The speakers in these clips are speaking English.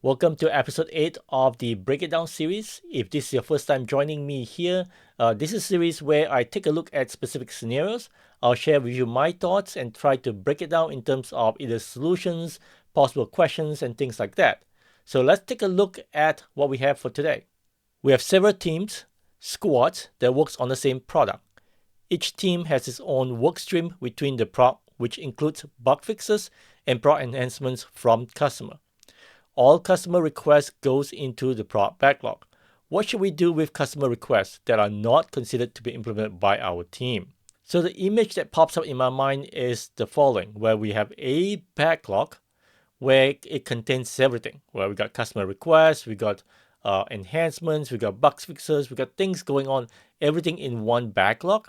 Welcome to episode 8 of the Break It Down series. If this is your first time joining me here, this is a series where I take a look at specific scenarios. I'll share with you my thoughts and try to break it down in terms of either solutions, possible questions, and things like that. So let's take a look at what we have for today. We have several teams, squads, that works on the same product. Each team has its own work stream between the prod, which includes bug fixes and prod enhancements from customer. All customer requests goes into the prod backlog. What should we do with customer requests that are not considered to be implemented by our team? So the image that pops up in my mind is the following, where we have a backlog where it contains everything, where we got customer requests, we got enhancements, we got bug fixes, we got things going on, everything in one backlog.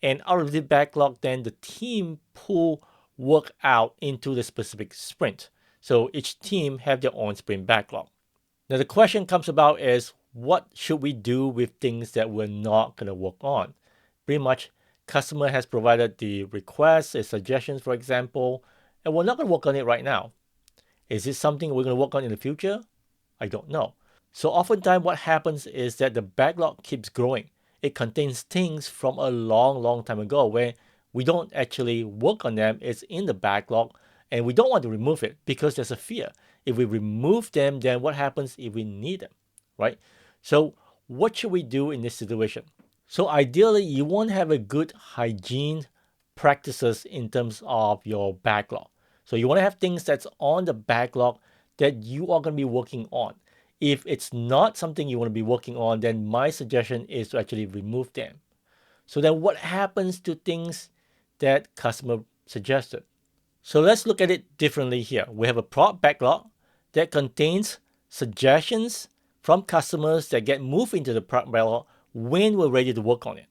And out of the backlog, then the team pull work out into the specific sprint. So each team have their own sprint backlog. Now the question comes about is, what should we do with things that we're not going to work on? Pretty much, customer has provided the requests, the suggestions, for example, and we're not going to work on it right now. Is this something we're going to work on in the future? I don't know. So oftentimes what happens is that the backlog keeps growing. It contains things from a long time ago where we don't actually work on them. It's in the backlog and we don't want to remove it because there's a fear. If we remove them, then what happens if we need them, right? So what should we do in this situation? So ideally, you want to have a good hygiene practices in terms of your backlog. So you want to have things that's on the backlog that you are going to be working on. If it's not something you want to be working on, then my suggestion is to actually remove them. So then what happens to things that customer suggested? So let's look at it differently here. We have a prod backlog that contains suggestions from customers that get moved into the prod backlog when we're ready to work on it.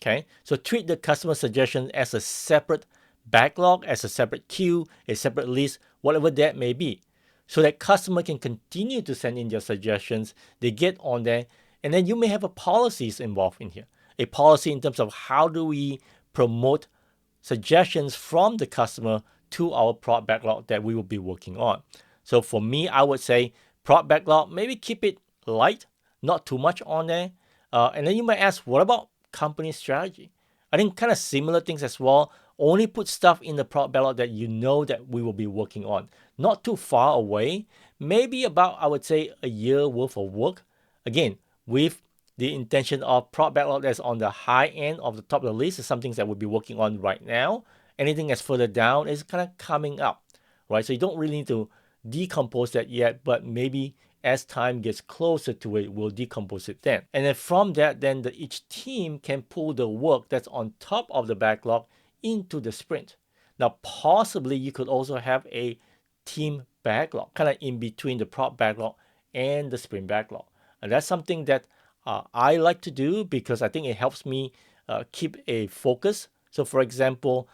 Okay, so treat the customer suggestion as a separate backlog, as a separate queue, a separate list, whatever that may be, so that customer can continue to send in their suggestions. They get on there, and then you may have a policies involved in here. A policy in terms of how do we promote suggestions from the customer to our prod backlog that we will be working on. So for me, I would say prod backlog, maybe keep it light, not too much on there. And then you might ask, what about company strategy? I think kind of similar things as well. Only put stuff in the prod backlog that you know that we will be working on. Not too far away, maybe about, I would say, a year worth of work. Again, with the intention of prod backlog that's on the high end of the top of the list is some things that we'll be working on right now. Anything that's further down is kind of coming up, right? So you don't really need to decompose that yet, but maybe as time gets closer to it, we'll decompose it then. And then from that, then each team can pull the work that's on top of the backlog into the sprint. Now, possibly you could also have a team backlog, kind of in between the prod backlog and the sprint backlog. And that's something that I like to do because I think it helps me keep a focus. So for example,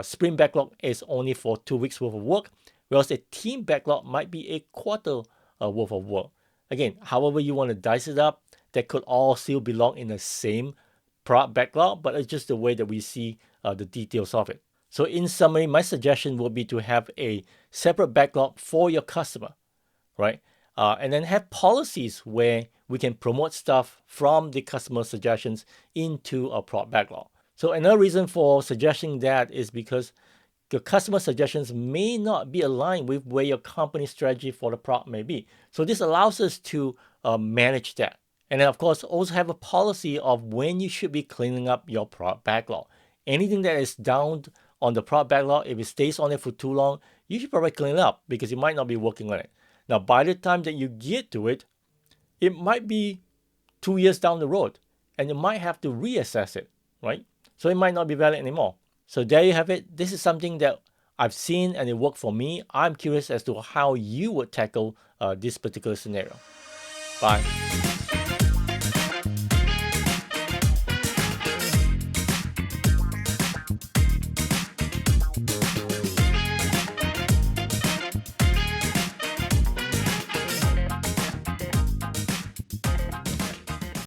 sprint backlog is only for 2 weeks worth of work, whereas a team backlog might be a quarter worth of work. Again, however you want to dice it up, that could all still belong in the same prod backlog, but it's just the way that we see the details of it. So in summary, my suggestion would be to have a separate backlog for your customer, right? And then have policies where we can promote stuff from the customer suggestions into a prod backlog. So another reason for suggesting that is because your customer suggestions may not be aligned with where your company strategy for the prod may be. So this allows us to manage that. And then of course, also have a policy of when you should be cleaning up your prod backlog. Anything that is down on the prod backlog, if it stays on it for too long, you should probably clean it up because you might not be working on it. Now, by the time that you get to it, it might be 2 years down the road and you might have to reassess it, right? So it might not be valid anymore. So there you have it. This is something that I've seen and it worked for me. I'm curious as to how you would tackle this particular scenario. Bye.